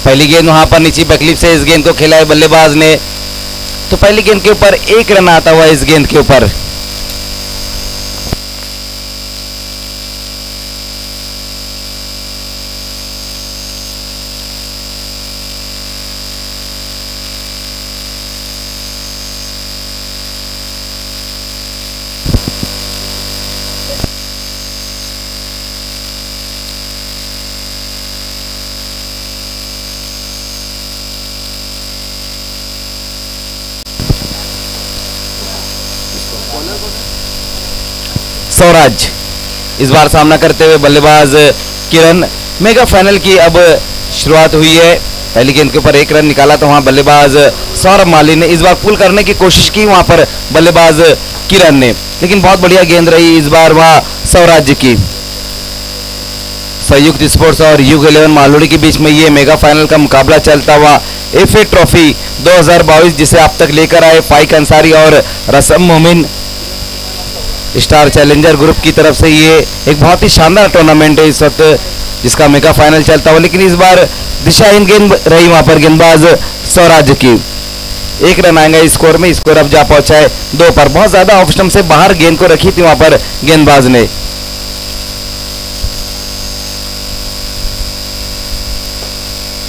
पहली गेंद वहां पर नीचे बैकलिप से इस गेंद को खेला है बल्लेबाज ने, तो पहली गेंद के ऊपर 1 रन आता हुआ इस गेंद के ऊपर। स्वराज इस बार सामना करते हुए बल्लेबाज किरण। मेगा फाइनल की अब शुरुआत हुई है। पहली गेंद के ऊपर 1 रन निकाला तो वहां बल्लेबाज सौरभ माली ने इस बार पुल करने की कोशिश की वहां पर बल्लेबाज किरण ने, लेकिन बहुत बढ़िया गेंद रही इस बार वहां स्वराज की। संयुक्त स्पोर्ट्स और युग 11 मालूड़ी के बीच में ये मेगा फाइनल का मुकाबला चलता हुआ एफए ट्रॉफी 2022 जिसे आप तक लेकर आए फाइक अंसारी और रसम मोमिन स्टार चैलेंजर ग्रुप की तरफ से। ये एक बहुत ही शानदार टूर्नामेंट है इस वक्त जिसका मेगा फाइनल चलता हुआ, लेकिन इस बार दिशाहीन गेंद रही वहां पर गेंदबाज स्वराज की। 1 रन आएगा स्कोर में, स्कोर अब जा पहुंचा है 2 पर। बहुत ज्यादा ऑफ स्टंप से बाहर गेंद को रखी थी वहां पर गेंदबाज ने।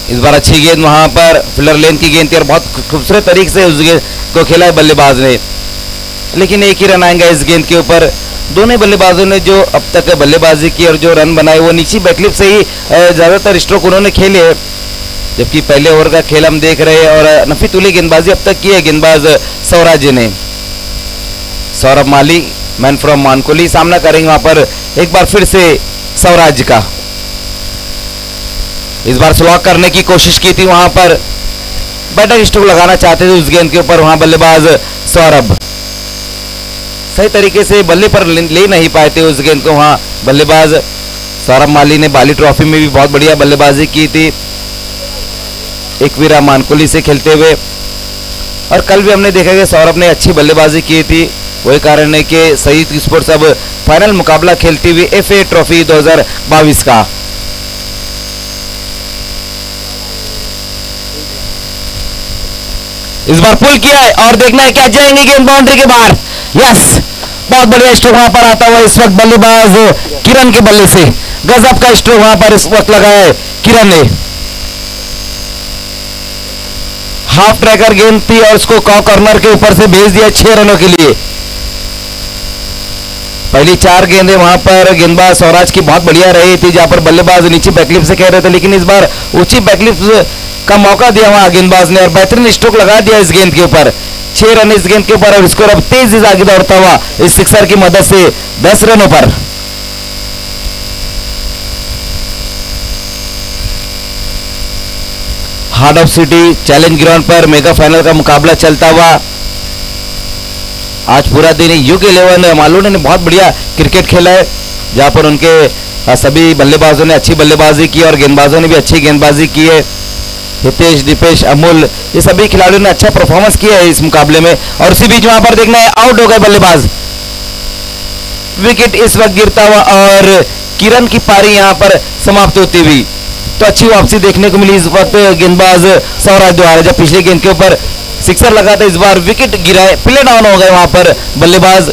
इस बार अच्छी गेंद वहां पर फिलर लेन की गेंद थी और बहुत खूबसूरत तरीके से उस गेंद को खेला है बल्लेबाज ने, लेकिन 1 ही रन आएगा इस गेंद के ऊपर। दोनों बल्लेबाजों ने जो अब तक बल्लेबाजी की और जो रन बनाए वो नीचे बैकलिप से ही ज्यादातर स्ट्रोक उन्होंने खेले, जबकि पहले ओवर का खेल हम देख रहे हैं और नफी तुली गेंदबाजी अब तक की है गेंदबाज स्वराज ने। सौरभ माली मैन फ्रॉम मानकोली सामना करेंगे वहां पर एक बार फिर से स्वराज का। इस बार स्लॉक करने की कोशिश की थी वहां पर, बैटर स्ट्रोक लगाना चाहते थे उस गेंद के ऊपर वहां बल्लेबाज सौरभ, सही तरीके से बल्ले पर ले नहीं पाए थे उस गेंद को वहां बल्लेबाज सौरभ माली ने। बाली ट्रॉफी में भी बहुत बढ़िया बल्लेबाजी की थी एकवीरा मानकोली से खेलते हुए, और कल भी हमने देखा कि सौरभ ने अच्छी बल्लेबाजी की थी। वही कारण है कि संयुक्त स्पोर्ट्स अब फाइनल मुकाबला खेलती हुई एफए ट्रॉफी 2022 का। इस बार पुल किया है और देखना है क्या जाएंगे गेंद बाउंड्री के बाहर। यस, बहुत बढ़िया स्ट्रोक वहां पर आता हुआ इस वक्त बल्लेबाज किरण के बल्ले से। गजब का स्ट्रोक वहां पर इस वक्त लगाया है किरण ने। हाफ ट्रैकर गेंद थी और उसको कॉर्नर के ऊपर से भेज दिया 6 रनों के लिए। पहली 4 गेंदें वहां पर गेंदबाज स्वराज की बहुत बढ़िया रही थी, जहां पर बल्लेबाज नीचे बैकलिप से कह रहे थे, लेकिन इस बार ऊंची बैकलिप का मौका दिया वहां गेंदबाज ने और बेहतरीन स्ट्रोक लगा दिया इस गेंद के ऊपर। 6 रन इस गेंद के ऊपर और स्कोर अब तेजी से आगे दौड़ता हुआ इस सिक्सर की मदद से 10 रनों पर। Heart of city challenge ground पर मेगा फाइनल का मुकाबला चलता हुआ। आज पूरा दिन युग 11 मालूड़ी ने बहुत बढ़िया क्रिकेट खेला है, जहां पर उनके सभी बल्लेबाजों ने अच्छी बल्लेबाजी की और गेंदबाजों ने भी अच्छी गेंदबाजी की है। हितेश, दीपेश, अमूल, ये सभी खिलाड़ियों ने अच्छा परफॉर्मेंस किया है इस मुकाबले में। और इसी बीच वहां पर देखना है आउट हो गए बल्लेबाज, विकेट इस वक्त गिरता हुआ और किरण की पारी यहां पर समाप्त होती हुई। तो अच्छी वापसी देखने को मिली इस वक्त गेंदबाज स्वराज द्वारा, जब पिछले गेंद के ऊपर सिक्सर लगा था, इस बार विकेट गिराए, प्ले डाउन हो गए वहां पर बल्लेबाज।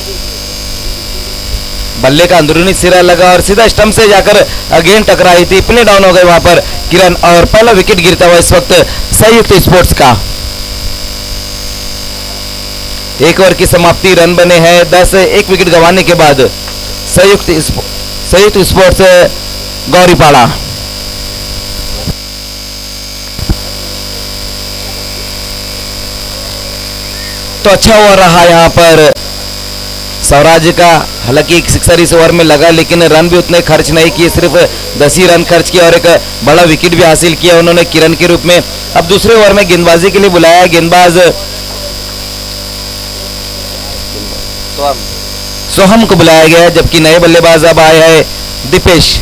बल्ले का अंदरूनी सिरा लगा और सीधा स्टंप से जाकर गेंद टकराई थी, प्ले डाउन हो गए वहां पर किरण और पहला विकेट गिरता हुआ इस वक्त संयुक्त स्पोर्ट्स का। 1 ओवर की समाप्ति, रन बने हैं 10। 1 विकेट गंवाने के बाद संयुक्त स्पोर्ट्स गौरीपाड़ा। तो अच्छा ओवर रहा यहाँ पर स्वराज का, हालांकि एक सिक्सर इस ओवर में लगा, लेकिन रन भी उतने खर्च नहीं किए, सिर्फ 10 ही रन खर्च किए और एक बड़ा विकेट भी हासिल किया उन्होंने किरण के रूप में। अब दूसरे ओवर में गेंदबाजी के लिए बुलाया गेंदबाज सोहम को बुलाया गया, जबकि नए बल्लेबाज अब आए हैं दीपेश।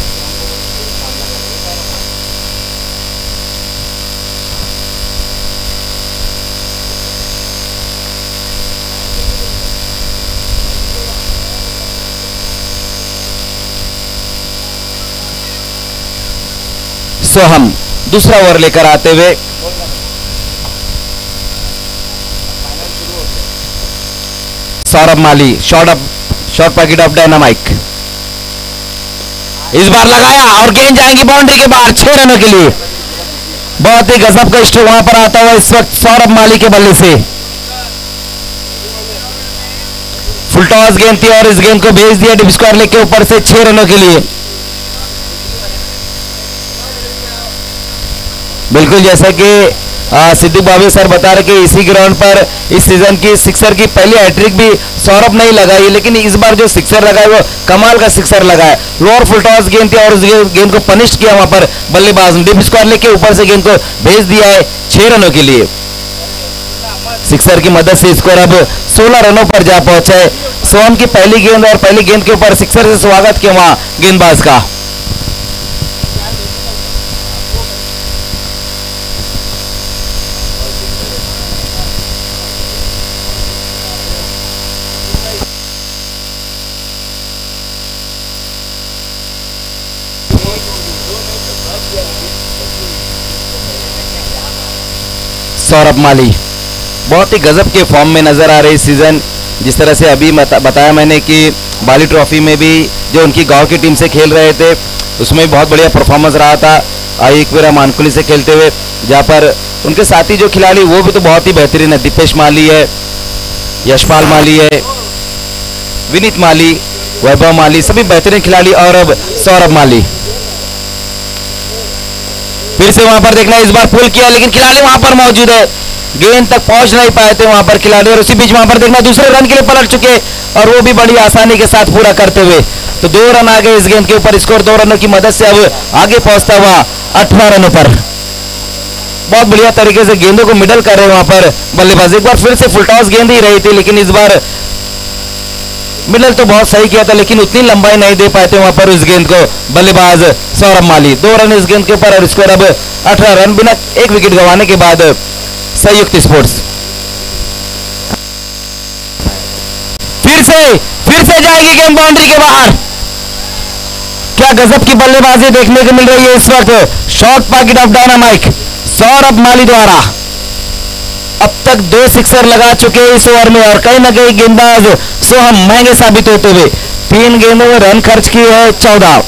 सोहम दूसरा ओवर लेकर आते हुए। सौरभ माली शॉर्ट पैकेट ऑफ डायनामाइक, इस बार लगाया और गेंद जाएंगी बाउंड्री के बाहर 6 रनों के लिए। बहुत ही गजब का स्ट्रोक वहां पर आता हुआ इस वक्त सौरभ माली के बल्ले से। फुल टॉस गेंद थी और इस गेंद को भेज दिया डीप स्क्वायर लेग के ऊपर से 6 रनों के लिए। बिल्कुल जैसा कि सिद्धू बाबू सर बता रहे कि इसी ग्राउंड पर इस सीजन की सिक्सर की पहली हैट्रिक भी सौरभ नहीं लगाई, लेकिन इस बार जो सिक्सर लगाए वो कमाल का सिक्सर लगाया। लोअर फुल टॉस गेंद थी और उस गेंद को पनिश किया वहां पर बल्लेबाज ने। डीप स्क्वायर लेग के ऊपर से गेंद को भेज दिया है 6 रनों के लिए। सिक्सर की मदद से स्कोर अब 16 रनों पर जा पहुंचा है। सोहम की पहली गेंद और पहली गेंद के ऊपर सिक्सर से स्वागत किया वहां गेंदबाज का। सौरभ माली बहुत ही गजब के फॉर्म में नजर आ रहे इस सीजन। जिस तरह से अभी बताया मैंने कि बाली ट्रॉफी में भी जो उनकी गांव की टीम से खेल रहे थे उसमें बहुत बढ़िया परफॉर्मेंस रहा था एक मानकुली से खेलते हुए, जहां पर उनके साथी जो खिलाड़ी वो भी तो बहुत ही बेहतरीन है। दीपेश माली है, यशपाल माली है, विनीत माली, वैभव माली, सभी बेहतरीन खिलाड़ी। और अब सौरभ माली फिर से वहां पर देखना, इस बार पुल किया लेकिन खिलाड़ी वहां पर मौजूद है, गेंद तक पहुंच नहीं पाए थे वहां पर खिलाड़ी। और उसी बीच वहां पर देखना दूसरे रन के लिए पलट चुके और वो भी बड़ी आसानी के साथ पूरा करते हुए। तो 2 रन आ गए इस गेंद के ऊपर। स्कोर 2 रनों की मदद से अब आगे पहुंचता हुआ 18 रनों पर। बहुत बढ़िया तरीके से गेंदों को मिडल कर रहे वहां पर बल्लेबाज। एक बार फिर से फुल टॉस गेंद ही रही थी लेकिन इस बार मिडल तो बहुत सही किया था लेकिन उतनी लंबाई नहीं दे पाए थे वहां पर उस गेंद को बल्लेबाज सौरभ माली। 2 रन इस गेंद के ऊपर और स्कोर अब 18 रन बिना एक विकेट गंवाने के बाद संयुक्त स्पोर्ट्स। फिर से जाएगी गेंद बाउंड्री के बाहर। क्या गजब की बल्लेबाजी देखने को मिल रही है इस वक्त short packet of dynamic Saurabh Mali द्वारा। अब तक 2 सिक्सर लगा चुके हैं इस ओवर में और कहीं ना कहीं गेंदबाज सोहम महंगे साबित होते हुए 3 गेंदों में रन खर्च किए हैं 14।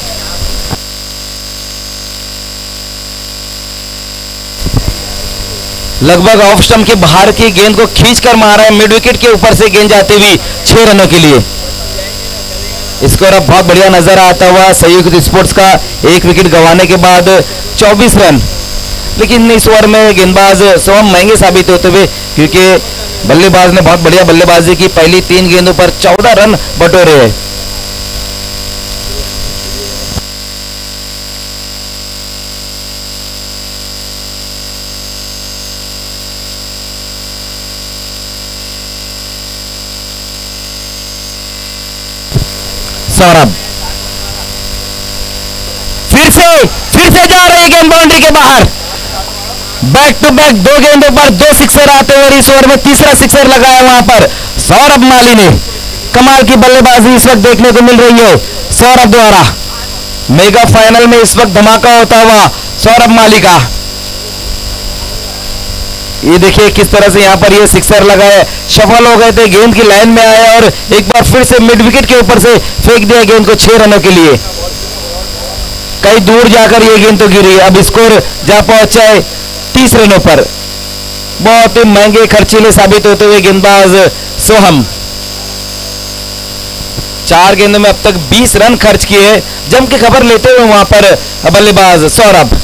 लगभग ऑफ स्टंप के बाहर की गेंद को खींचकर मारा है, मिड विकेट के ऊपर से गेंद जाती हुई 6 रनों के लिए। स्कोर अब बहुत बढ़िया नजर आता हुआ संयुक्त स्पोर्ट्स का 1 विकेट गंवाने के बाद 24 रन। लेकिन इस ओवर में गेंदबाज सोहम महंगे साबित होते हुए क्योंकि बल्लेबाज ने बहुत बढ़िया बल्लेबाजी की, पहली 3 गेंदों पर 14 रन बटोरे हैं। सौरभ फिर से जा रहे हैं गेंद बाउंड्री के बाहर। बैक टू बैक 2 गेंदों पर 2 सिक्सर आते हुए इस ओवर में तीसरा सिक्सर लगाया वहां पर सौरभ माली ने। कमाल की बल्लेबाजी इस वक्त देखने को मिल रही है सौरभ द्वारा। मेगा फाइनल में इस वक्त धमाका होता हुआ सौरभ माली का। ये देखिए किस तरह से यहाँ पर ये सिक्सर लगाए, सफल हो गए थे, गेंद की लाइन में आए और एक बार फिर से मिड विकेट के ऊपर से फेंक दिया गेंद को 6 रनों के लिए। कहीं दूर जाकर ये गेंद तो गिरी। अब स्कोर जा पहुंचा है 30 रनों पर। बहुत ही महंगे खर्चीले साबित होते हुए गेंदबाज सोहम 4 गेंदों में अब तक 20 रन खर्च किए। जम के खबर लेते हुए वहां पर बल्लेबाज सौरभ।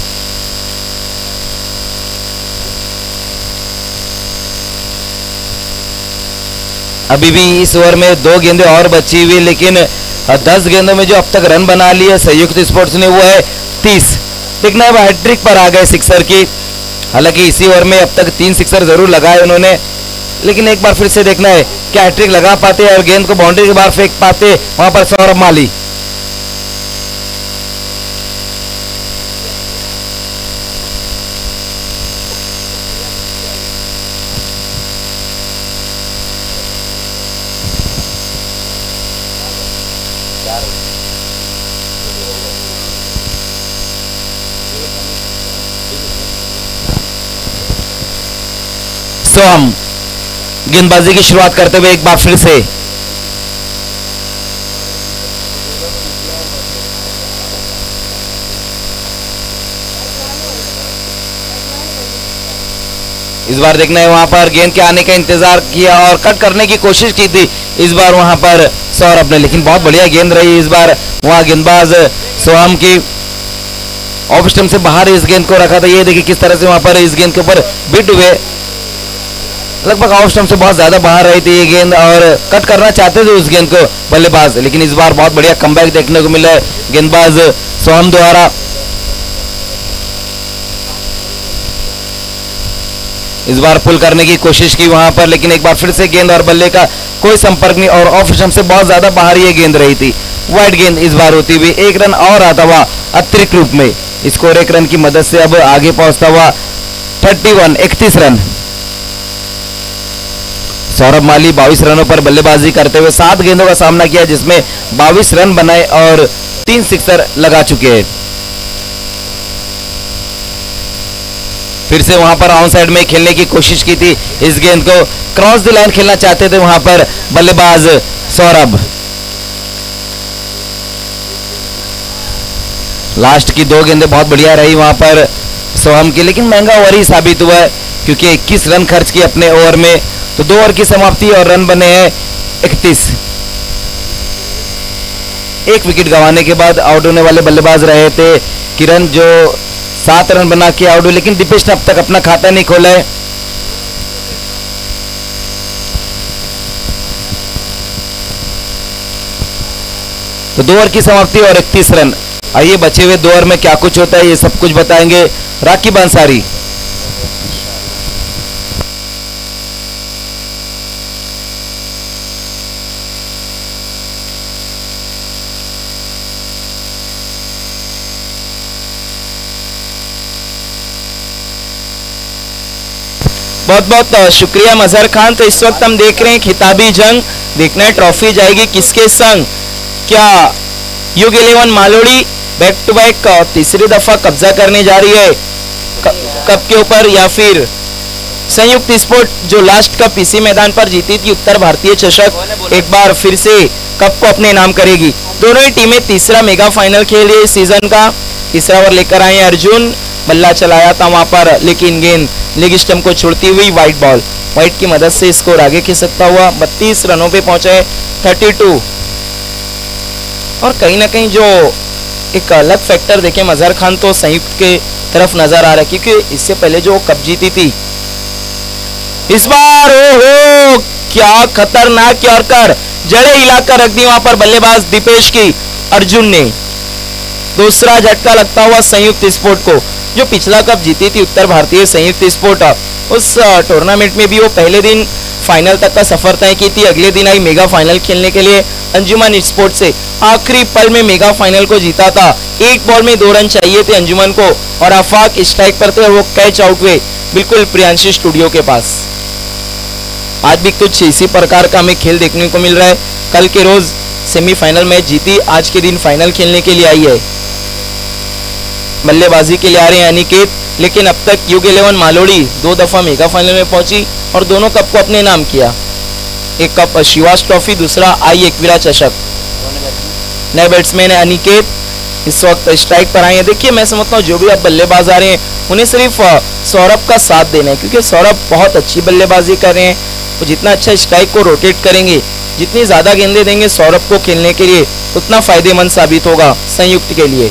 अभी भी इस ओवर में 2 गेंदें और बची हुई, लेकिन 10 गेंदों में जो अब तक रन बना लिए संयुक्त स्पोर्ट्स ने वो है 30। देखना है हैट्रिक पर आ गए सिक्सर की। हालांकि इसी ओवर में अब तक 3 सिक्सर जरूर लगाए उन्होंने, लेकिन एक बार फिर से देखना है क्या हैट्रिक लगा पाते और गेंद को बाउंड्री के बाहर फेंक पाते वहां पर सौरभ माली। सोहम गेंदबाजी की शुरुआत करते हुए एक बार फिर से इस बार देखना है वहां पर गेंद के आने का इंतजार किया और कट करने की कोशिश की थी इस बार वहां पर सौरभ ने, लेकिन बहुत बढ़िया गेंद रही इस बार। वहां गेंदबाज सोहम की ऑफ स्टंप से बाहर इस गेंद को रखा था। ये देखिए किस तरह से वहां पर इस गेंद के ऊपर बिट हुए, लगभग ऑफ स्टंप से बहुत ज्यादा बाहर रही थी ये गेंद और कट करना चाहते थे उस गेंद को बल्लेबाज, लेकिन इस बार बहुत बढ़िया कमबैक देखने को मिला है गेंदबाज सोहम द्वारा। इस बार पुल करने की कोशिश की वहां पर, लेकिन एक बार फिर से गेंद और बल्ले का कोई संपर्क नहीं और ऑफ स्टंप से बहुत ज्यादा बाहर ये गेंद रही थी। वाइड गेंद इस बार होती हुई एक रन और आता हुआ अतिरिक्त रूप में, स्कोर एक रन की मदद से अब आगे पहुंचता हुआ 31 रन। सौरभ माली 22 रनों पर बल्लेबाजी करते हुए 7 गेंदों का सामना किया जिसमें 22 रन बनाए और 3 सिक्सर लगा चुके हैं। फिर से वहां पर ऑन साइड में खेलने की कोशिश की थी, इस गेंद को क्रॉस द लाइन खेलना चाहते थे वहां पर बल्लेबाज सौरभ। लास्ट की 2 गेंदें बहुत बढ़िया रही वहां पर सोहम की, लेकिन महंगा ओवर ही साबित हुआ है क्योंकि 21 रन खर्च किए अपने ओवर में, तो 2 ओवर की समाप्ति और रन बने हैं 31। 1 विकेट गंवाने के बाद आउट होने वाले बल्लेबाज रहे थे किरण जो 7 रन बना के आउट हुए, लेकिन दीपेश ने अब तक अपना खाता नहीं खोला है। तो 2 ओवर की समाप्ति और 31 रन। आइए बचे हुए 2 ओवर में क्या कुछ होता है ये सब कुछ बताएंगे राकिब अंसारी। बहुत बहुत शुक्रिया मजहर खान। तो इस वक्त हम देख रहे हैं खिताबी जंग, देखना है ट्रॉफी जाएगी किसके संग। क्या युग 11 मालोड़ी बैक टू बैक तीसरी दफा कब्जा करने जा रही है कप के ऊपर, या फिर संयुक्त स्पोर्ट जो लास्ट कप इसी मैदान पर जीती थी उत्तर भारतीय चषक, एक बार फिर से कप को अपने नाम करेगी। दोनों ही टीमें तीसरा मेगा फाइनल खेल रही है सीजन का। तीसरा ओवर लेकर आए अर्जुन, बल्ला चलाया था वहां पर लेकिन गेंद लेग स्टंप को छोड़ती हुई वाइड बॉल, वाइड की मदद से स्कोर आगे खिसकता हुआ 32 रनों पे पहुंचे 32। और कहीं ना कहीं जो एक अलग फैक्टर देखें मजहर खान तो संयुक्त के तरफ नजर आ रहा है क्योंकि इससे पहले जो कप जीती थी इस बार ओहो क्या खतरनाक यॉर्कर, जड़े हिलाकर रख दी वहां पर बल्लेबाज दीपेश की। अर्जुन ने दूसरा झटका लगता हुआ संयुक्त स्पोर्ट को, जो पिछला कप जीती थी उत्तर भारतीय संयुक्त स्पोर्ट, उस टूर्नामेंट में भी वो पहले दिन फाइनल तक का सफर तय की थी। अगले दिन आई मेगा फाइनल खेलने के लिए अंजुमन स्पोर्ट से, आखिरी पल में मेगा फाइनल को जीता था। 1 बॉल में 2 रन चाहिए थे अंजुमन को और आफाक स्ट्राइक पर थे और वो कैच आउट हुए बिल्कुल प्रियांशी स्टूडियो के पास। आज भी कुछ इसी प्रकार का हमें खेल देखने को मिल रहा है। कल के रोज सेमीफाइनल मैच जीती, आज के दिन फाइनल खेलने के लिए आई है। बल्लेबाजी के लिए आ रहे हैं अनिकेत, लेकिन अब तक युग 11 मालोड़ी 2 दफा मेगा फाइनल में पहुंची और दोनों कप को अपने नाम किया। एक कप शिवास ट्रॉफी, दूसरा आई एकवीरा चषक। नए बैट्समैन है अनिकेत, इस वक्त स्ट्राइक पर आए हैं। देखिए मैं समझता हूँ जो भी अब बल्लेबाज आ रहे हैं उन्हें सिर्फ सौरभ का साथ देना है क्योंकि सौरभ बहुत अच्छी बल्लेबाजी कर रहे हैं। वो जितना अच्छा स्ट्राइक को रोटेट करेंगे, जितनी ज्यादा गेंदें देंगे सौरभ को खेलने के लिए, उतना फायदेमंद साबित होगा संयुक्त के लिए।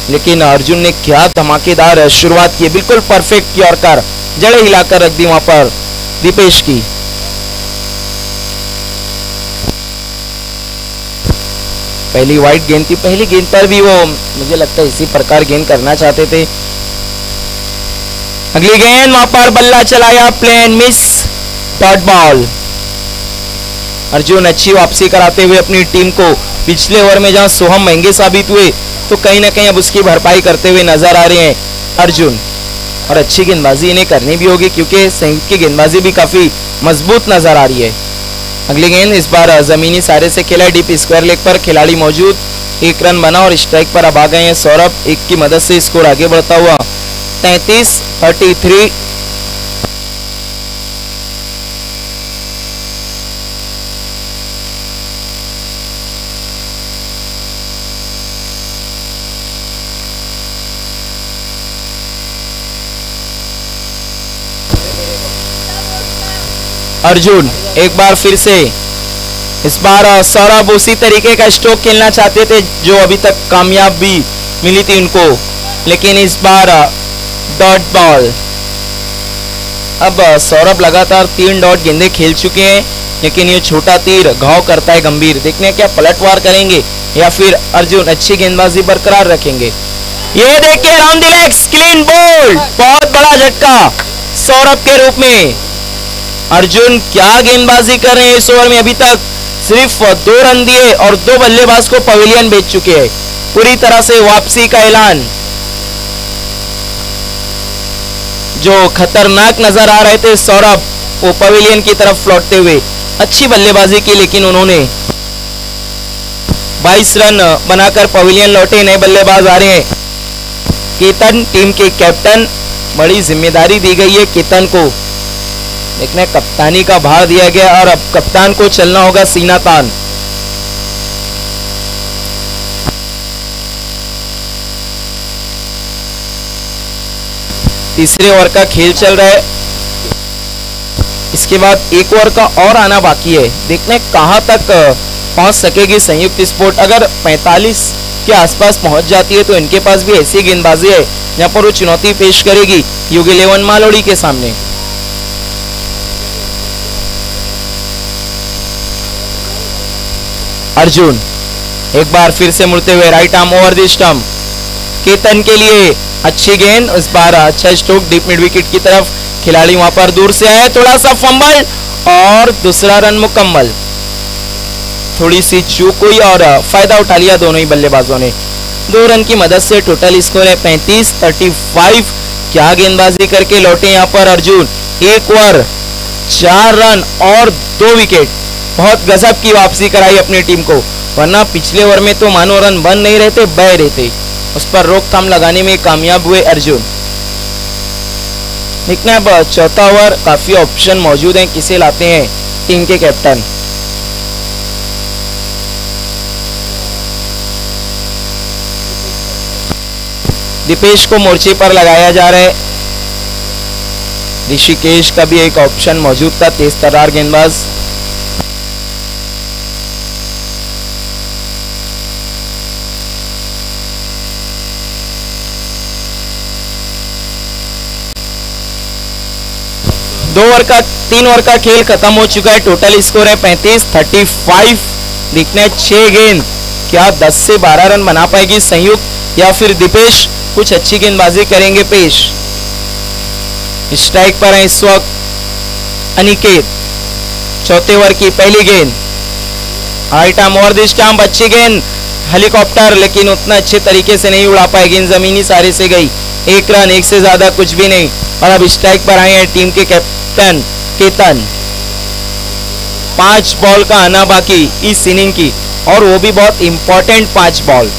लेकिन अर्जुन ने क्या धमाकेदार शुरुआत की, बिल्कुल परफेक्ट यॉर्कर, जड़े हिलाकर रख दी वहां पर दीपेश की। पहली वाइड गेंद थी, पहली गेंद पर भी वो मुझे लगता है इसी प्रकार गेंद करना चाहते थे। अगली गेंद वहां पर बल्ला चलाया, plain miss, dot ball. Arjun अच्छी वापसी कराते हुए अपनी टीम को पिछले ओवर में जहां सोहम महंगे साबित हुए तो कहीं ना कहीं अब उसकी भरपाई करते हुए नजर आ रहे हैं अर्जुन। और अच्छी गेंदबाजी इन्हें करनी भी होगी क्योंकि संयुक्त की गेंदबाजी भी काफी मजबूत नजर आ रही है। अगली गेंद इस बार जमीनी सारे से खेला, डीप स्क्वायर लेग पर खिलाड़ी मौजूद, 1 रन बना और स्ट्राइक पर अब आ गए हैं सौरभ। 1 की मदद से स्कोर आगे बढ़ता हुआ 33-33। अर्जुन एक बार फिर से, इस बार सौरभ उसी तरीके का स्ट्रोक खेलना चाहते थे जो अभी तक कामयाब भी मिली थी उनको, लेकिन इस बार डॉट बॉल। अब सौरभ लगातार 3 डॉट गेंदे खेल चुके हैं, लेकिन ये छोटा तीर घाव करता है गंभीर। देखने क्या पलटवार करेंगे या फिर अर्जुन अच्छी गेंदबाजी बरकरार रखेंगे। ये देखिए round the legs, clean bowled, बहुत बड़ा झटका सौरभ के रूप में। अर्जुन क्या गेंदबाजी कर रहे हैं इस ओवर में, अभी तक सिर्फ 2 रन दिए और 2 बल्लेबाज को पवेलियन भेज चुके हैं। पूरी तरह से वापसी का ऐलान। जो खतरनाक नजर आ रहे थे सौरभ, वो पवेलियन की तरफ लौटते हुए, अच्छी बल्लेबाजी की, लेकिन उन्होंने 22 रन बनाकर पवेलियन लौटे। नए बल्लेबाज आ रहे हैं। केतन टीम के कैप्टन, बड़ी जिम्मेदारी दी गई है केतन को। देखने कप्तानी का भार दिया गया और अब कप्तान को चलना होगा सीना तान। तीसरे ओवर का खेल चल रहा है, इसके बाद एक ओवर का और आना बाकी है। देखने कहां तक पहुंच सकेगी संयुक्त स्पोर्ट। अगर 45 के आसपास पहुंच जाती है तो इनके पास भी ऐसी गेंदबाजी है जहां पर वो चुनौती पेश करेगी युग 11 मालोड़ी के सामने। अर्जुन एक बार फिर से मुड़ते हुए right arm over the stump. Ketan के लिए अच्छी गेंद, इस बार अच्छा स्ट्रोक डीप मिड विकेट की तरफ। खिलाड़ी वहां पर दूर से आए, थोड़ा सा फंबल और दूसरा रन मुकम्मल। थोड़ी सी चूक हुई और फायदा उठा लिया दोनों ही बल्लेबाजों ने। 2 रन की मदद से टोटल स्कोर है 35-35। क्या गेंदबाजी करके लौटे यहाँ पर अर्जुन। 1 ओवर 4 रन और 2 विकेट। बहुत गजब की वापसी कराई अपनी टीम को, वरना पिछले ओवर में तो मानो रन बन नहीं रहे थे, बह रहे थे। उस पर रोकथाम लगाने में कामयाब हुए अर्जुन। देखना अब चौथा ओवर, काफी ऑप्शन मौजूद हैं, किसे लाते हैं टीम के कैप्टन। दीपेश को मोर्चे पर लगाया जा रहा है। ऋषिकेश का भी एक ऑप्शन मौजूद था, तेज तर्रार गेंदबाज। तीन ओवर का खेल खत्म हो चुका है। टोटल स्कोर है 35-35। देखने 6 गेंद, क्या 10 से 12 रन बना पाएगी संयुक्त या फिर दीपेश कुछ अच्छी गेंदबाजी करेंगे पेश। स्ट्राइक पर है इस वक्त अनिकेत। चौथे ओवर की पहली गेंद, right arm over the stump, अच्छी गेंद, हेलीकॉप्टर, लेकिन उतना अच्छे तरीके से नहीं उड़ा पाई गेंद, जमीनी सारे से गई। 1 रन, 1 से ज्यादा कुछ भी नहीं। और अब स्ट्राइक पर आए हैं टीम के कैप्टन केतन। 5 बॉल का आना बाकी इस इनिंग की, और वो भी बहुत इंपॉर्टेंट 5 बॉल।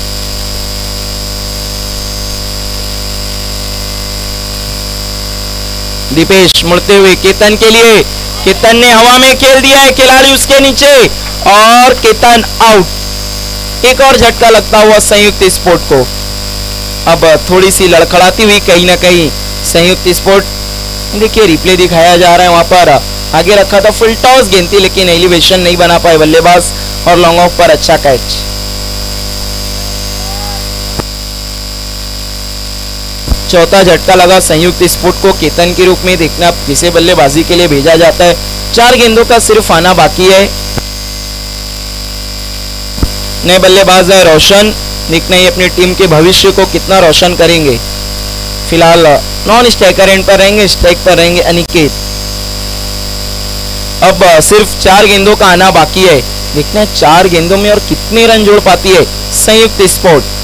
दीपेश मुड़ते हुए केतन के लिए, केतन ने हवा में खेल दिया है, खिलाड़ी उसके नीचे और केतन आउट। एक और झटका लगता हुआ संयुक्त स्पोर्ट को। अब थोड़ी सी लड़खड़ाती हुई कहीं ना कहीं संयुक्त स्पोर्ट। देखिए रिप्ले दिखाया जा रहा है, वहां पर आगे रखा था, फुल टॉस गेंद थी, लेकिन एलिवेशन नहीं बना पाए बल्लेबाज और लॉन्ग ऑफ पर अच्छा कैच। चौथा झटका लगा संयुक्त स्पोर्ट को केतन के रूप में। देखना किसे बल्लेबाजी के लिए भेजा जाता है। 4 गेंदों का सिर्फ आना बाकी है। नए बल्लेबाज है रोशन। देखना ही अपनी टीम के भविष्य को कितना रोशन करेंगे। फिलहाल नॉन स्ट्राइकर एंड पर रहेंगे, स्ट्राइक पर रहेंगे अनिकेत। अब सिर्फ 4 गेंदों का आना बाकी है। देखना 4 गेंदों में और कितने रन जोड़ पाती है संयुक्त स्पोर्ट।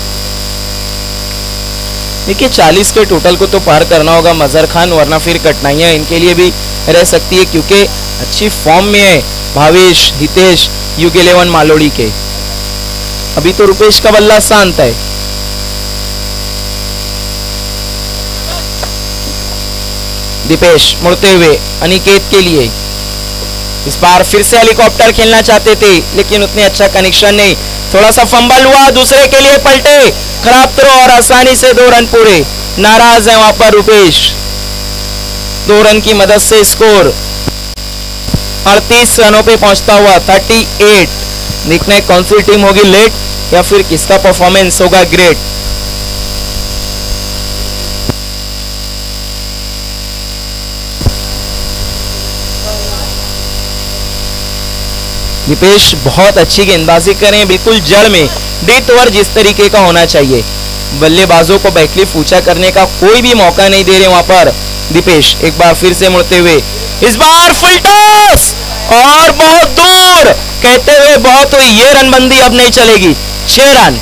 देखिए 40 के टोटल को तो पार करना होगा मजहर खान, वरना फिर कठिनाइयां इनके लिए भी रह सकती है, क्योंकि अच्छी फॉर्म में है भावेश, हितेश, युग 11 मालोड़ी के। अभी तो रुपेश का बल्ला शांत है। दीपेश मुड़ते हुए अनिकेत के लिए। इस बार फिर से हेलीकॉप्टर खेलना चाहते थे, लेकिन उतने अच्छा कनेक्शन नहीं। थोड़ा सा फंबल हुआ, दूसरे के लिए पलटे, खराब थ्रो और आसानी से 2 रन पूरे। नाराज है वहां पर रुपेश। 2 रन की मदद से स्कोर 38 रनों पे पहुंचता हुआ 38। देखना है कौन सी टीम होगी लेट या फिर किसका परफॉर्मेंस होगा ग्रेट। दीपेश बहुत अच्छी गेंदबाजी कर रहे हैं, बिल्कुल जड़ में डेथ ओवर जिस तरीके का होना चाहिए। बल्लेबाजों को बैकलिफ्ट ऊंचा करने का कोई भी मौका नहीं दे रहे वहां पर दीपेश। एक बार फिर से मुड़ते हुए, इस बार फुल टॉस और बहुत दूर कहते हुए बहुत हुई, ये रनबंदी अब नहीं चलेगी। 6 रन,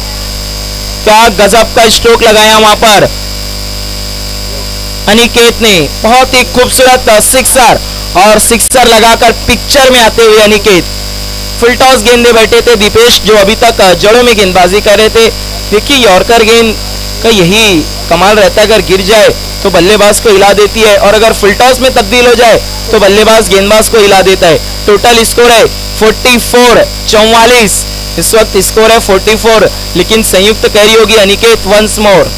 क्या गजब का स्ट्रोक लगाया वहां पर अनिकेत ने, बहुत ही खूबसूरत सिक्सर, और सिक्सर लगाकर पिक्चर में आते हुए अनिकेत फुल टॉस गेंदे बैठे थे दीपेश, जो अभी तक जड़ों में गेंदबाजी कर रहे थे। देखिए यॉर्कर गेंद का यही कमाल रहता है, अगर गिर जाए तो बल्लेबाज को हिला देती है, और अगर फुल टॉस में तब्दील हो जाए तो बल्लेबाज गेंदबाज को हिला देता है। टोटल स्कोर है 44। इस वक्त स्कोर है 44, लेकिन संयुक्त कैरी होगी अनिकेत वंस मोर।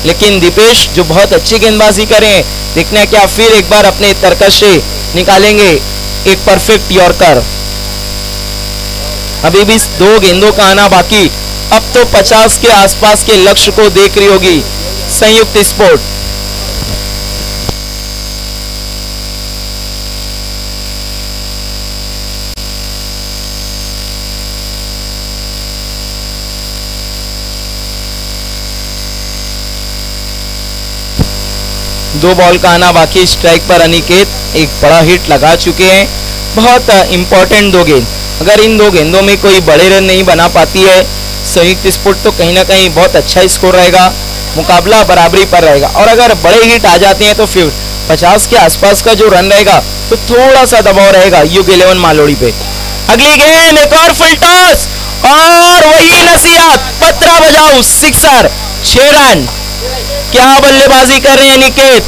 लेकिन दीपेश जो बहुत अच्छी गेंदबाजी करें, देखना है क्या फिर एक बार अपने तरकश से निकालेंगे एक परफेक्ट यॉर्कर। अभी भी 2 गेंदों का आना बाकी, अब तो 50 के आसपास के लक्ष्य को देख रही होगी संयुक्त स्पोर्ट। दो बॉल का आना बाकी, स्ट्राइक पर अनिकेत एक बड़ा हिट लगा चुके हैं। बहुत इंपॉर्टेंट 2 गेंद, अगर इन 2 गेंदों में कोई बड़े रन नहीं बना पाती है संयुक्त स्पोर्ट तो कहीं ना कहीं बहुत अच्छा स्कोर रहेगा, मुकाबला बराबरी पर रहेगा। और अगर बड़े हिट आ जाते हैं तो फिर 50 के आसपास का जो रन रहेगा तो थोड़ा सा दबाव रहेगा युग 11 मालोड़ी पे। अगली गेंद एक और फुल टॉस और वही नसीहत, पत्रा बजाओ सिक्सर। 6 रन, क्या बल्लेबाजी कर रहे हैं निकेत।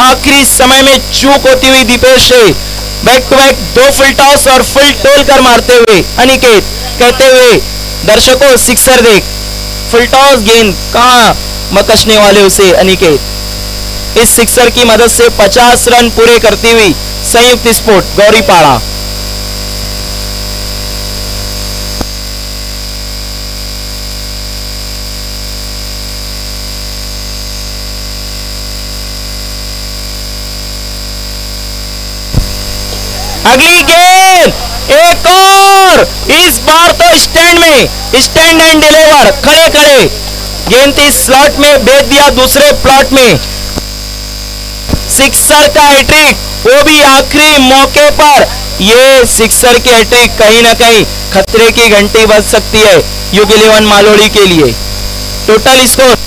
आखिरी समय में चूक होती हुई दीपेश से back to back 2 full toss और फुल टोल कर मारते हुए अनिकेत कहते हुए दर्शकों सिक्सर देख। फुल टॉस गेंद कहां मकसने वाले उसे अनिकेत। इस सिक्सर की मदद से 50 रन पूरे करती हुई संयुक्त स्पोर्ट गौरीपाड़ा। अगली गेंद एक और, इस बार तो स्टैंड में, स्टैंड एंड डिलीवर, खड़े खड़े गेंद थी स्लॉट में भेज दिया दूसरे प्लॉट में। सिक्सर का हैट्रिक, वो भी आखिरी मौके पर। ये सिक्सर की हैट्रिक कहीं ना कहीं खतरे की घंटी बज सकती है युग 11 मालोड़ी के लिए। टोटल स्कोर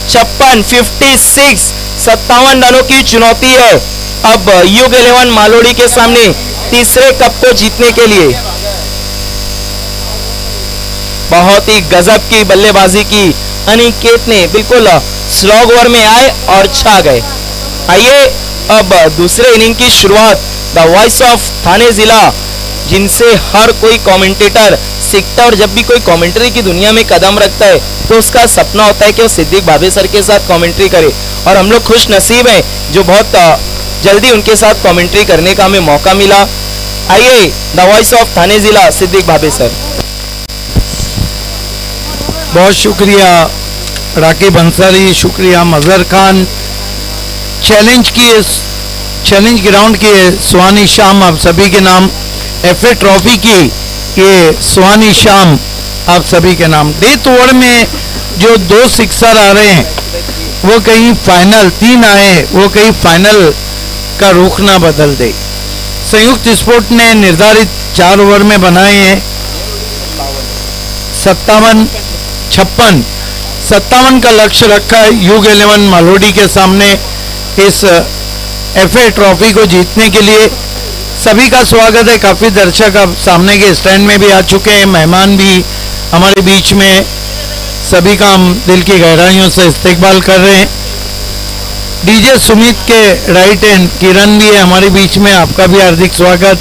56 57 रनों की चुनौती है अब युग 11 मालोड़ी के सामने तीसरे कप को जीतने के लिए। बहुत ही गजब की बल्लेबाजी की अनिकेत ने, बिल्कुल स्लॉग ओवर में आए और छा गए। आइए अब दूसरे इनिंग की शुरुआत द वॉइस ऑफ थाने जिला, जिनसे हर कोई कमेंटेटर सीखता है, और जब भी कोई कमेंट्री की दुनिया में कदम रखता है तो उसका सपना होता है कि वो सिद्दीक भाभे सर के साथ कमेंट्री करे, और हम लोग खुश नसीब हैं जो बहुत जल्दी उनके साथ कमेंट्री करने का हमें मौका मिला। आइए द वॉइस ऑफ थाने जिला सिद्दीक भाभे सर। बहुत शुक्रिया राकिब अंसारी, शुक्रिया मजहर खान। चैलेंज ग्राउंड की सुहानी शाम आप सभी के नाम, एफए ट्रॉफी की ये सुहानी शाम आप सभी के नाम। डेथ ओवर में जो 2 सिक्सर आ रहे हैं वो कहीं फाइनल, 3 आए वो कहीं फाइनल का रुख ना बदल दे। संयुक्त स्पोर्ट ने निर्धारित 4 ओवर में बनाए हैं 57 का लक्ष्य रखा है युग 11 मालोडी के सामने इस एफए ट्रॉफी को जीतने के लिए। सभी का स्वागत है। काफ़ी दर्शक अब सामने के स्टैंड में भी आ चुके हैं, मेहमान भी हमारे बीच में, सभी का हम दिल की गहराइयों से इस्तकबाल कर रहे हैं। डीजे सुमित के राइट हैंड किरण भी है हमारे बीच में, आपका भी हार्दिक स्वागत।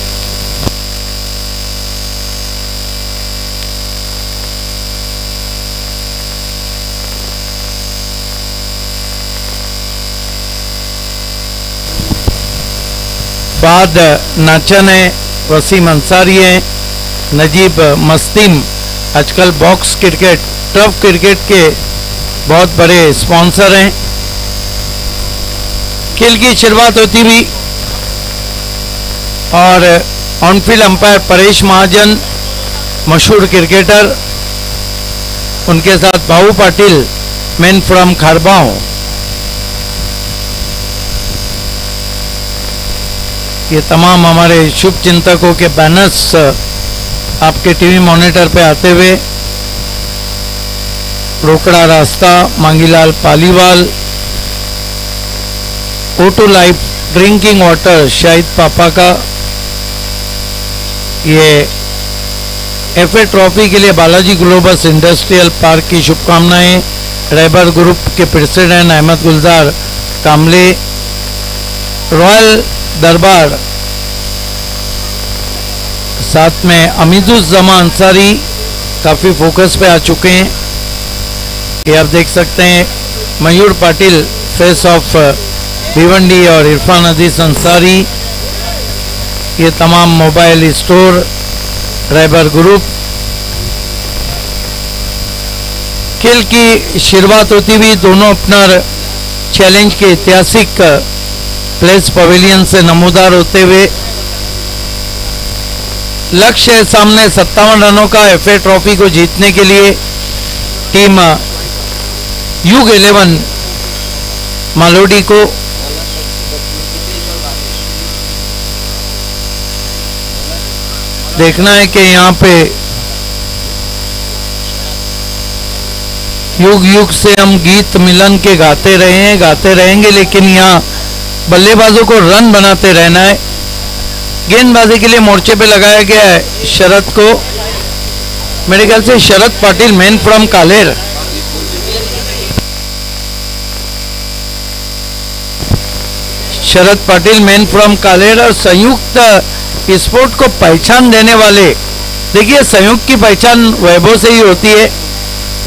बाद नाचन है, वसीम अंसारी है, नजीब मस्तिम आजकल बॉक्स क्रिकेट, टफ क्रिकेट के बहुत बड़े स्पॉन्सर हैं। खेल की शुरुआत होती हुई और ऑनफील्ड अंपायर परेश महाजन, मशहूर क्रिकेटर, उनके साथ भाऊ पाटिल, मैन फ्रॉम खारबाओं। ये तमाम हमारे शुभ चिंतकों के बैनर्स आपके टीवी मॉनिटर पे आते हुए, रोकड़ा रास्ता, Mangilal Paliwal, auto life drinking water Shahid पापा का, ये एफए ट्रॉफी के लिए बालाजी ग्लोबस इंडस्ट्रियल पार्क की शुभकामनाएं, रैबर ग्रुप के प्रेसिडेंट अहमद गुलजार कामले, रॉयल दरबार, साथ में अमीदुज़्ज़मा अंसारी काफ़ी फोकस पे आ चुके हैं। ये आप देख सकते हैं मयूर पाटिल फेस ऑफ भिवंडी और इरफान अजीज अंसारी, ये तमाम मोबाइल स्टोर, रैबर ग्रुप। खेल की शुरुआत होती हुई दोनों ओपनर चैलेंज के ऐतिहासिक प्लेस पवेलियन से नमूदार होते हुए, लक्ष्य है सामने 57 रनों का एफए ट्रॉफी को जीतने के लिए। टीम युग 11 मालोडी को देखना है कि यहाँ पे युग युग से हम गीत मिलन के गाते रहे हैं, गाते रहेंगे, लेकिन यहाँ बल्लेबाजों को रन बनाते रहना है। गेंदबाजी के लिए मोर्चे पे लगाया गया है शरद को, मेरे ख्याल से Sharad Patil, man from Kaler. Sharad Patil, man from Kaler, और संयुक्त स्पोर्ट को पहचान देने वाले, देखिए संयुक्त की पहचान वैभव से ही होती है,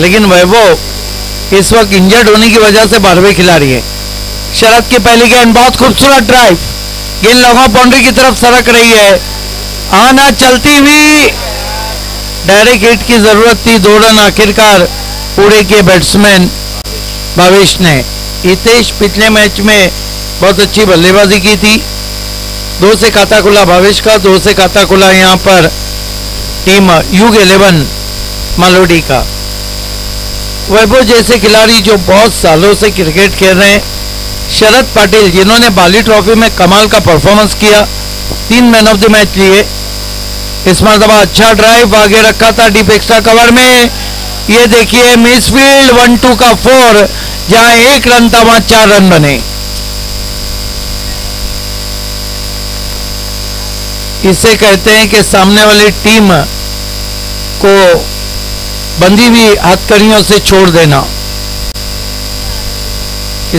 लेकिन वैभव इस वक्त इंजर्ड होने की वजह से 12वें खिलाड़ी है। शरद की पहली गेंद, बहुत खूबसूरत ड्राइव, गेंद लॉन्ग बाउंड्री की तरफ सरक रही है, आना चलती हुई, डायरेक्ट हिट की जरूरत थी, 2 रन आखिरकार पूरे के बैट्समैन भावेश ने। हितेश पिछले मैच में बहुत अच्छी बल्लेबाजी की थी, 2 से खाता खुला भावेश का, 2 से खाता खुला यहाँ पर टीम युग 11 मालोडी का। वैभव जैसे खिलाड़ी जो बहुत सालों से क्रिकेट खेल रहे हैं, शरद पाटिल जिन्होंने बाली ट्रॉफी में कमाल का परफॉर्मेंस किया, 3 मैन ऑफ द मैच लिए, इस मरतबा अच्छा ड्राइव आगे रखा था डीप एक्स्ट्रा कवर में, ये देखिए मिसफील्ड 1-2 का 4, जहां 1 रन था वहां 4 रन बने। इसे कहते हैं कि सामने वाली टीम को बंधी हुई हथकड़ियों से छोड़ देना।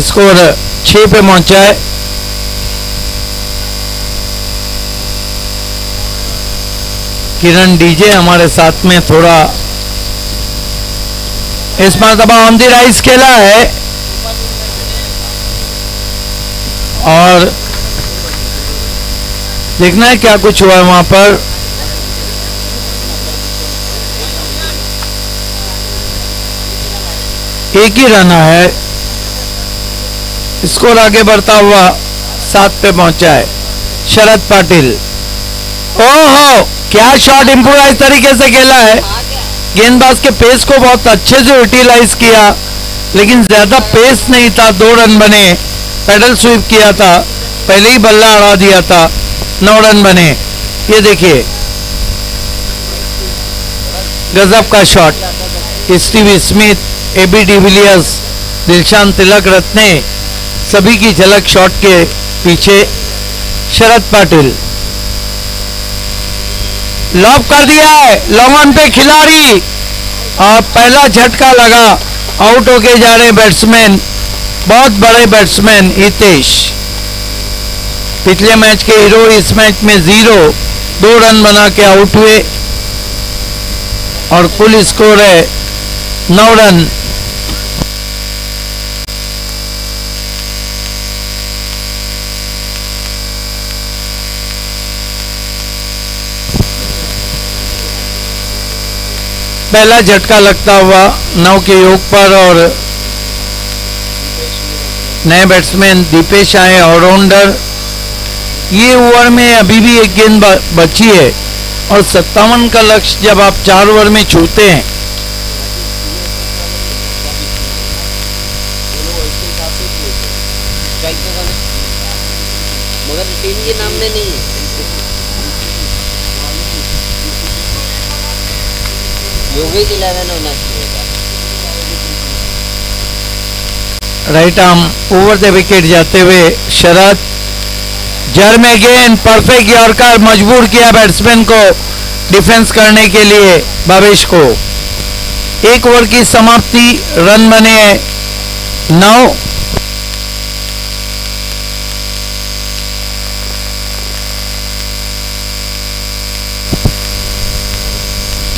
स्कोर 6 पे पहुंचा है। किरण डीजे हमारे साथ में थोड़ा इस मरतबा ऑन द राइज खेला है, और देखना है क्या कुछ हुआ है वहां पर। एक ही रन है, स्कोर आगे बढ़ता हुआ 7 पे पहुंचा है। शरद पाटिल, ओहो क्या शॉट इंप्रोवाइज तरीके से खेला है, गेंदबाज के पेस को बहुत अच्छे से यूटिलाइज किया, लेकिन ज्यादा पेस नहीं था, 2 रन बने, पेडल स्वीप किया था, पहले ही बल्ला अड़ा दिया था, 9 रन बने। ये देखिए गजब का shot, Steve Smith, AB de Villiers, Dilshan Tillakaratne, सभी की झलक शॉट के पीछे। शरद पाटिल लॉब कर दिया है, लॉन्ग ऑन पे खिलाड़ी, और पहला झटका लगा, आउट होके जा रहे बैट्समैन, बहुत बड़े बैट्समैन हितेश, पिछले मैच के हीरो, इस मैच में 0, 2 रन बना के आउट हुए, और कुल स्कोर है 9 रन। पहला झटका लगता हुआ 9 के योग पर और नए बैट्समैन दीपेश आए ऑलराउंडर। ये ओवर में अभी भी एक गेंद बची है और 57 का लक्ष्य जब आप 4 ओवर में छूते हैं मगर टीम के नाम में नहीं है। योगी 11 होना चाहिए था। Right arm over the wicket जाते हुए शरद जर्म अगेन परफेक्ट यॉर्कर मजबूर किया बैट्समैन को डिफेंस करने के लिए भावेश को। 1 ओवर की समाप्ति, रन बने 9।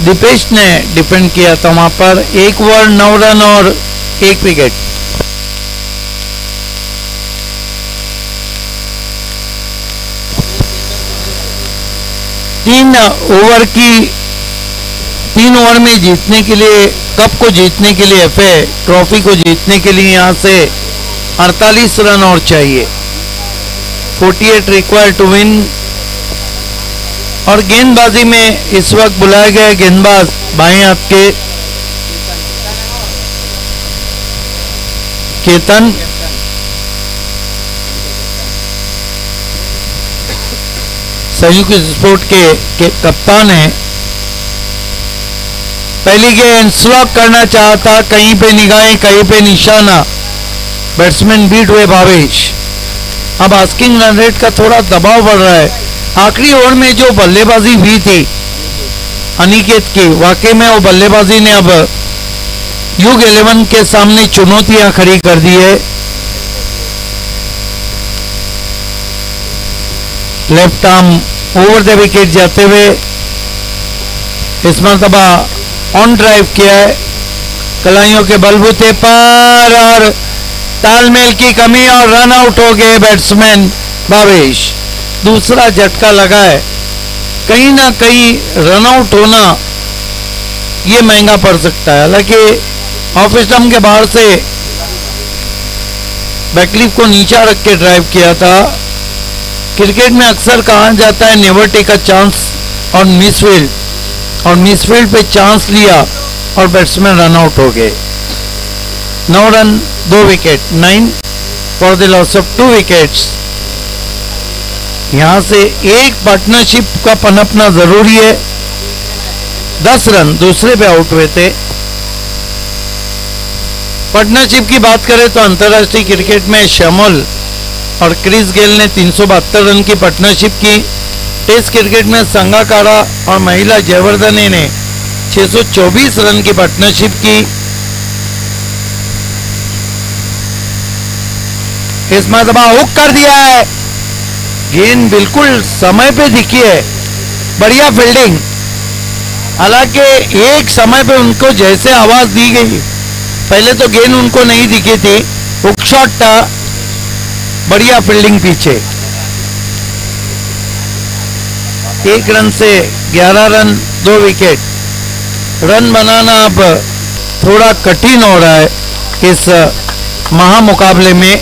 दीपेश ने डिफेंड किया था वहां पर। 1 ओवर 9 रन और 1 विकेट। तीन ओवर में जीतने के लिए, कप को जीतने के लिए, एफए ट्रॉफी को जीतने के लिए यहां से 48 रन और चाहिए। 48 रिक्वायर्ड टू विन। और गेंदबाजी में इस वक्त बुलाए गए गेंदबाज बाएं हाथ के केतन, संयुक्त स्पोर्ट के कप्तान हैं। पहली गेंद स्लॉग करना चाहता, कहीं पे निगाहें कहीं पे निशाना, बैट्समैन बीट हुए भावेश। अब आस्किंग रन रेट का थोड़ा दबाव बढ़ रहा है। आखिरी ओवर में जो बल्लेबाजी हुई थी अनिकेत की, वाकई में वो बल्लेबाजी ने अब युग 11 के सामने चुनौतियां खड़ी कर दी है। Left arm over the wicket जाते हुए इस मरतबा ऑन ड्राइव किया है कलाइयों के बलबूते पर, और तालमेल की कमी और रन आउट हो गए बैट्समैन भावेश। दूसरा झटका लगा है। कहीं ना कहीं रन आउट होना ये महंगा पड़ सकता है। हालांकि ऑफ स्टंप के बाहर से बैकलिफ को नीचा रख के ड्राइव किया था। क्रिकेट में अक्सर कहा जाता है नेवर टेक अ चांस और मिसफील्ड, और मिसफील्ड पे चांस लिया और बैट्समैन रन आउट हो गए। 9 run 2 wicket, 9 for the loss of 2 wickets. यहां से एक पार्टनरशिप का पनपना जरूरी है। 10 रन दूसरे पे आउट हुए थे। पार्टनरशिप की बात करें तो अंतर्राष्ट्रीय क्रिकेट में शमोल और क्रिस गेल ने 372 रन की पार्टनरशिप की। टेस्ट क्रिकेट में संगाकारा और महिला जयवर्धने ने 624 रन की पार्टनरशिप की। इस मरतबा हुक कर दिया है। गेंद बिल्कुल समय पे दिखी है, बढ़िया फील्डिंग। हालांकि एक समय पे उनको जैसे आवाज दी गई, पहले तो गेंद उनको नहीं दिखी थी, हुक शॉट था, बढ़िया फील्डिंग पीछे। 1 रन से 11 रन 2 विकेट। रन बनाना अब थोड़ा कठिन हो रहा है इस महामुकाबले में,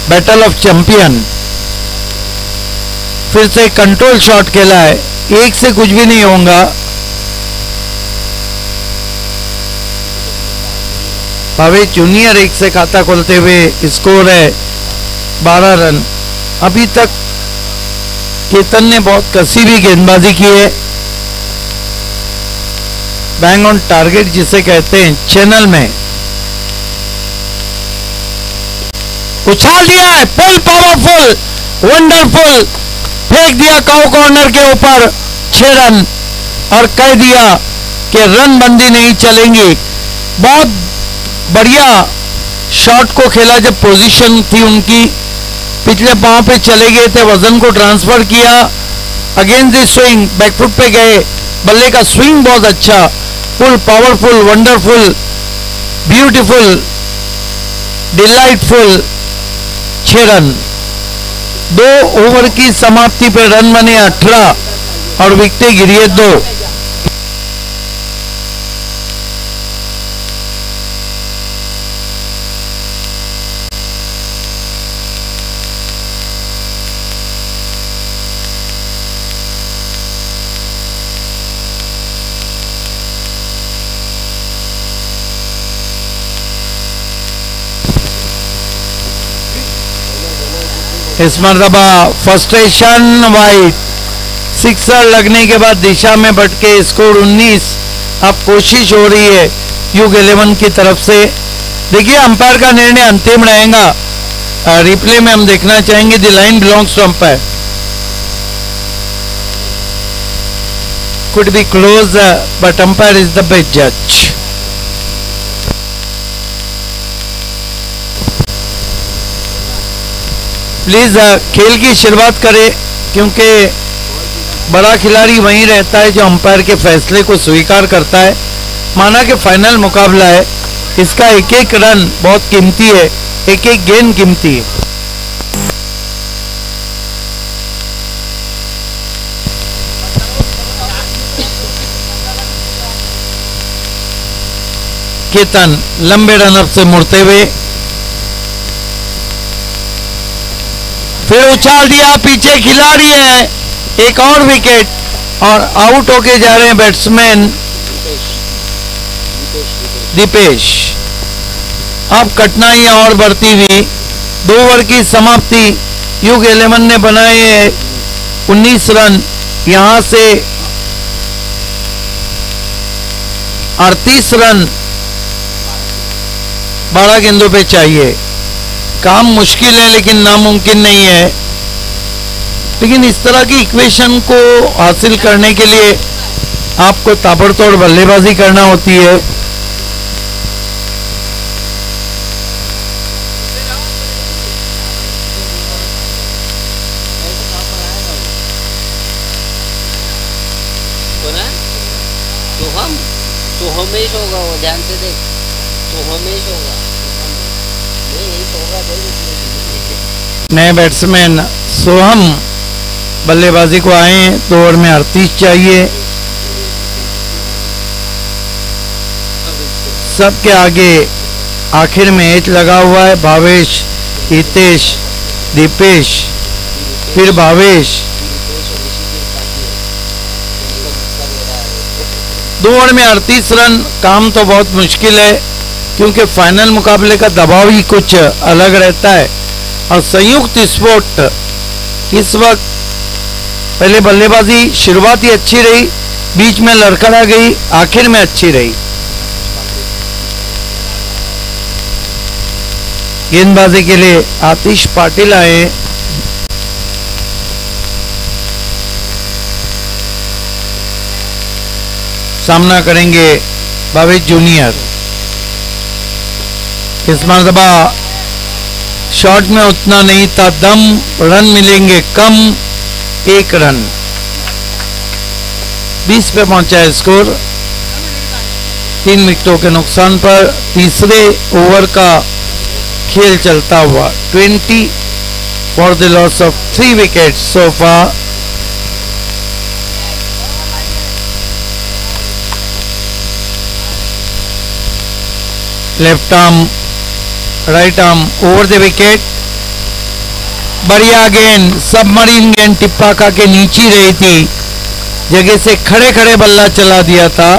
बैटल ऑफ चैंपियन। फिर से कंट्रोल शॉट खेला है, 1 से कुछ भी नहीं होगा। भावेश जूनियर 1 से खाता खोलते हुए स्कोर है 12 रन। अभी तक केतन ने बहुत कसी भी गेंदबाजी की है, बैंग ऑन टारगेट जिसे कहते हैं, चैनल में उछाल दिया है, फुल पावरफुल, वंडरफुल, फेंक दिया काउ कॉर्नर के ऊपर 6 रन, और कह दिया कि रन बंदी नहीं चलेंगी। बहुत बढ़िया शॉट को खेला, जब पोजीशन थी उनकी, पिछले पांव पे चले गए थे, वजन को ट्रांसफर किया, अगेंस्ट द स्विंग बैकफुट पे गए, बल्ले का स्विंग बहुत अच्छा, full powerful, wonderful, beautiful, delightful, 6 run. 2 over की समाप्ति पे रन बने 18 और विकेटें गिरी 2। इस मरतबा फ्रस्ट्रेशन वाइट, सिक्सर लगने के बाद दिशा में भटके, स्कोर 19। अब कोशिश हो रही है युग 11 की तरफ से। देखिए अंपायर का निर्णय अंतिम रहेगा, रिप्ले में हम देखना चाहेंगे। The line belongs to umpire, could be close, but umpire is the best judge. Please खेल की शुरुआत करें, क्योंकि बड़ा खिलाड़ी वहीं रहता है जो अंपायर के फैसले को स्वीकार करता है। माना कि फाइनल मुकाबला है, इसका एक एक रन बहुत कीमती है, एक एक गेंद कीमती है। केतन लंबे रनअप से मुड़ते हुए फिर उछाल दिया, पीछे खिलाड़ी है, एक और विकेट और आउट होके जा रहे हैं बैट्समैन दीपेश। अब कठिनाइयां और बढ़ती हुई, 2 ओवर की समाप्ति, युग 11 ने बनाए 19 रन, यहां से 38 रन 12 गेंदों पे चाहिए। काम मुश्किल है लेकिन नामुमकिन नहीं है। लेकिन इस तरह की इक्वेशन को हासिल करने के लिए आपको ताबड़तोड़ बल्लेबाजी करना होती है। सोहमेश होगा वो, ध्यान से देख, सोहमेश होगा, यही होगा। नए बैट्समैन सोहम बल्लेबाजी को आए, 2 ओवर में 38 चाहिए। सबके आगे आखिर में एच लगा हुआ है, भावेश, हितेश, दीपेश, फिर भावेश। 2 ओवर में 38 रन, काम तो बहुत मुश्किल है, क्योंकि फाइनल मुकाबले का दबाव ही कुछ अलग रहता है। और संयुक्त स्पोर्ट इस वक्त, पहले बल्लेबाजी शुरुआत ही अच्छी रही, बीच में लड़खड़ा गई, आखिर में अच्छी रही। गेंदबाजी के लिए आतिश पाटिल आए। सामना करेंगे भावेश जूनियर। इस मरतबा शॉट में उतना नहीं था दम, रन मिलेंगे कम, 1 रन। 20 पे पहुंचा है स्कोर, 3 विकेटों के नुकसान पर। तीसरे ओवर का खेल चलता हुआ, 20 for the loss of 3 wicket so far. Left arm, right arm over the wicket. बढ़िया गेंद, सबमरीन गेंद टिप्पाका के नीचे रही थी, जगह से खड़े खड़े बल्ला चला दिया था।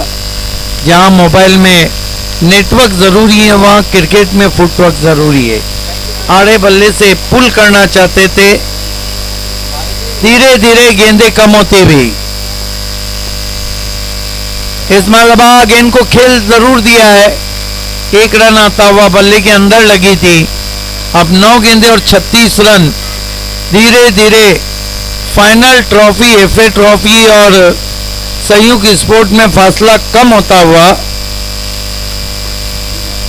जहां मोबाइल में नेटवर्क जरूरी है, वहां क्रिकेट में फुटवर्क जरूरी है। आड़े बल्ले से पुल करना चाहते थे, धीरे धीरे गेंदें कम होती हुई। इस मरतबा गेंद को खेल जरूर दिया है, 1 रन आता हुआ बल्ले के अंदर लगी थी। अब 9 गेंदें और 36 रन। धीरे धीरे फाइनल ट्रॉफी, एफए ट्रॉफी और संयुक्त स्पोर्ट में फासला कम होता हुआ,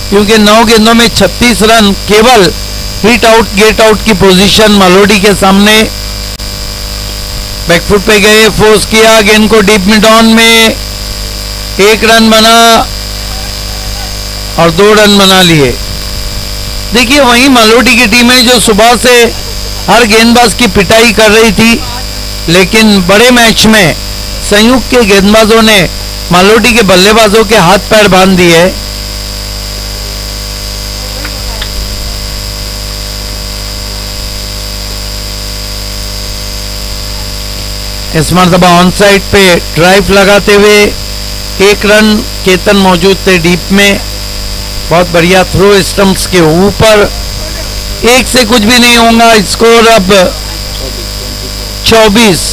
क्योंकि 9 गेंदों में 36 रन, केवल हिट आउट गेट आउट की पोजीशन मालोडी के सामने। बैकफुट पे गए, फोर्स किया, गेंद को डीप मिड ऑन में, 1 रन बना और 2 रन बना लिए। देखिए वही मालोडी की टीम है जो सुबह से हर गेंदबाज की पिटाई कर रही थी, लेकिन बड़े मैच में संयुक्त के गेंदबाजों ने मालोडी के बल्लेबाजों के हाथ पैर बांध दिए। इस मरतबा ऑन साइड पे ड्राइव लगाते हुए 1 रन, केतन मौजूद थे डीप में। बहुत बढ़िया थ्रो स्टंप्स के ऊपर, एक से कुछ भी नहीं होगा। स्कोर अब 24।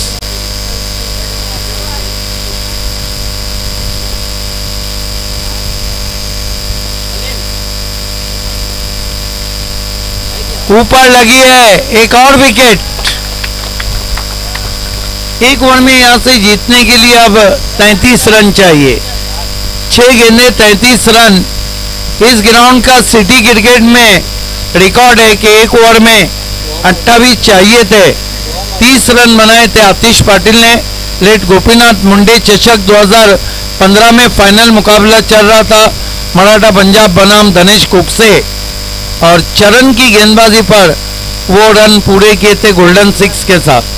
ऊपर लगी है एक और विकेट। एक ओवर में यहां से जीतने के लिए अब 33 रन चाहिए। 6 गेंदे 33 रन इस ग्राउंड का सिटी क्रिकेट में रिकॉर्ड है कि एक ओवर में 28 चाहिए थे। 30 रन बनाए थे आतिश पाटिल ने। लेट गोपीनाथ मुंडे चषक 2015 में फाइनल मुकाबला चल रहा था मराठा पंजाब बनाम धनेश कुकसे और चरण की गेंदबाजी पर वो रन पूरे किए थे गोल्डन 6 के साथ।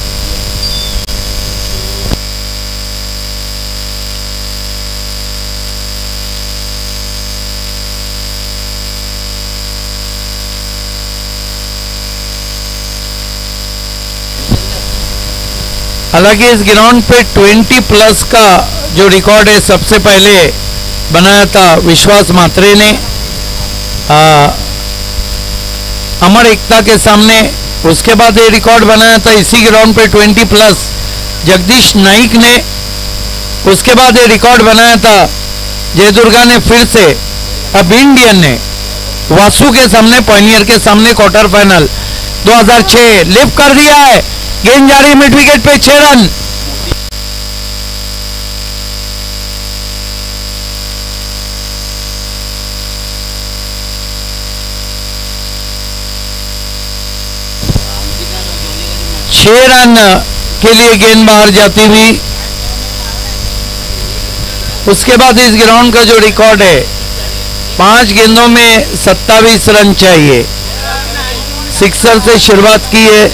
हालांकि इस ग्राउंड पे 20 प्लस का जो रिकॉर्ड है सबसे पहले बनाया था विश्वास मात्रे ने अमर एकता के सामने। उसके बाद ये रिकॉर्ड बनाया था इसी ग्राउंड पे 20 प्लस जगदीश नाइक ने। उसके बाद ये रिकॉर्ड बनाया था जयदुर्गा ने फिर से। अब इंडियन ने वासु के सामने पॉइनियर के सामने क्वार्टर फाइनल 2006 लिफ्ट कर दिया है। गेंद जा रही मिड विकेट पे 6 रन। छह रन के लिए गेंद बाहर जाती हुई। उसके बाद इस ग्राउंड का जो रिकॉर्ड है 5 गेंदों में 27 रन चाहिए। सिक्सर से शुरुआत की है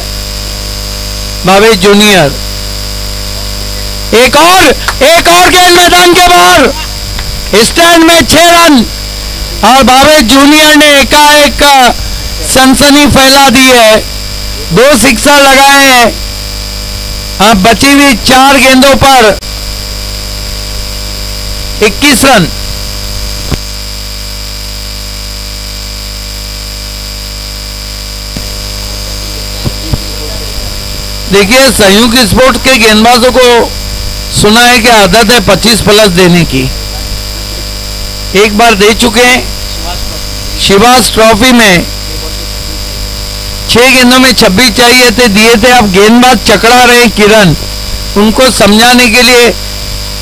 भावेश जूनियर। एक और गेंद मैदान के बाहर। स्टैंड में 6 रन और भावेश जूनियर ने एकाएक सनसनी फैला दी है। 2 सिक्सर लगाए हैं। अब बची हुई 4 गेंदों पर 21 रन। देखिए संयुक्त स्पोर्ट के गेंदबाजों को सुना है कि आदत है 25 प्लस देने की। एक बार दे चुके हैं शिवास ट्रॉफी में। 6 गेंदों में 26 चाहिए थे, दिए थे। अब गेंदबाज चकरा रहे किरण, उनको समझाने के लिए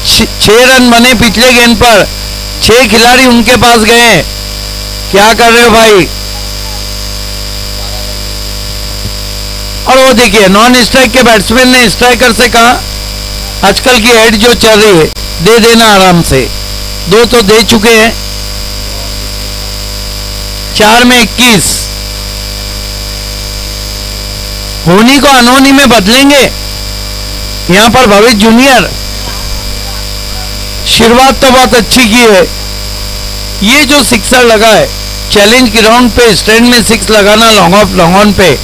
6 रन बने पिछले गेंद पर। 6 खिलाड़ी उनके पास गए। क्या कर रहे हो भाई? और वो देखिए नॉन स्ट्राइक के बैट्समैन ने स्ट्राइकर से कहा आजकल की एड जो चल रही है दे देना आराम से। 2 तो दे चुके हैं। 4 में 21। होनी को अनहोनी में बदलेंगे यहां पर भविष्य जूनियर। शुरुआत तो बहुत अच्छी की है। ये जो सिक्सर लगा है चैलेंज ग्राउंड पे स्टैंड में 6 लगाना लॉन्ग ऑफ लॉन्ग ऑन पे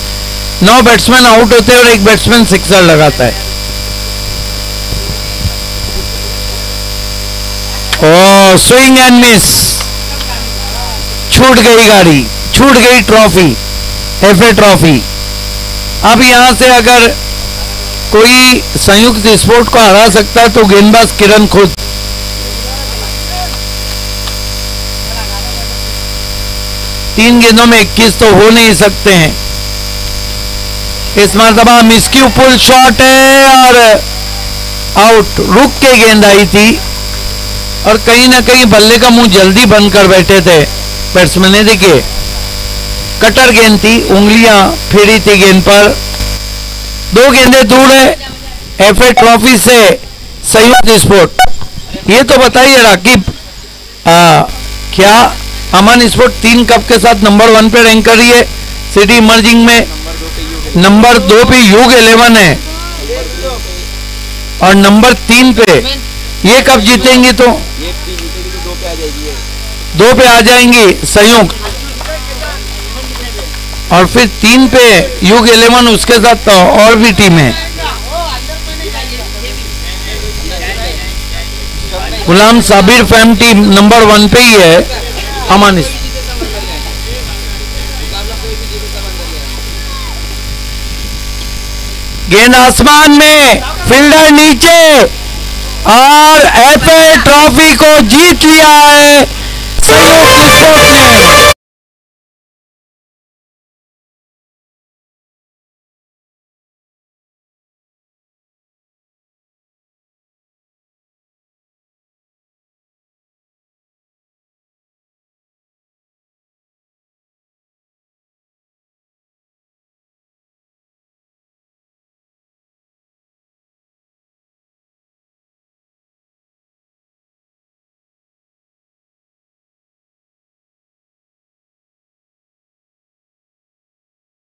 9 बैट्समैन आउट होते हैं और 1 बैट्समैन सिक्सर लगाता है। ओ स्विंग एंड मिस। छूट गई गाड़ी, छूट गई ट्रॉफी, एफए ट्रॉफी। अब यहां से अगर कोई संयुक्त स्पोर्ट को हरा सकता है तो गेंदबाज किरण खुद। तीन गेंदों में 21 तो हो नहीं सकते हैं। इस मरतबा मिस्क्यू पुल शॉट है और आउट। रुक के गेंद आई थी और कहीं ना कहीं बल्ले का मुंह जल्दी बंद कर बैठे थे बैट्समैन ने। देखिए कटर गेंद थी, उंगलियां फेरी थी गेंद पर। 2 गेंदे दूर है एफए ट्रॉफी से संयुक्त स्पोर्ट। ये तो बताइए राकिब, क्या अमन स्पोर्ट 3 कप के साथ नंबर 1 पे रैंक कर रही है सिटी इमर्जिंग में? नंबर 2 पे यूग 11 है और नंबर 3 पे ये कब जीतेंगी तो 2 पे आ जाएंगी संयुक्त और फिर 3 पे यूग 11 उसके साथ और भी टीम है। गुलाम साबिर फैम टीम नंबर 1 पे ही है। अमान गेंद आसमान में, फील्डर नीचे, और एफए ट्रॉफी को जीत लिया है संयुक्त स्पोर्ट्स ने।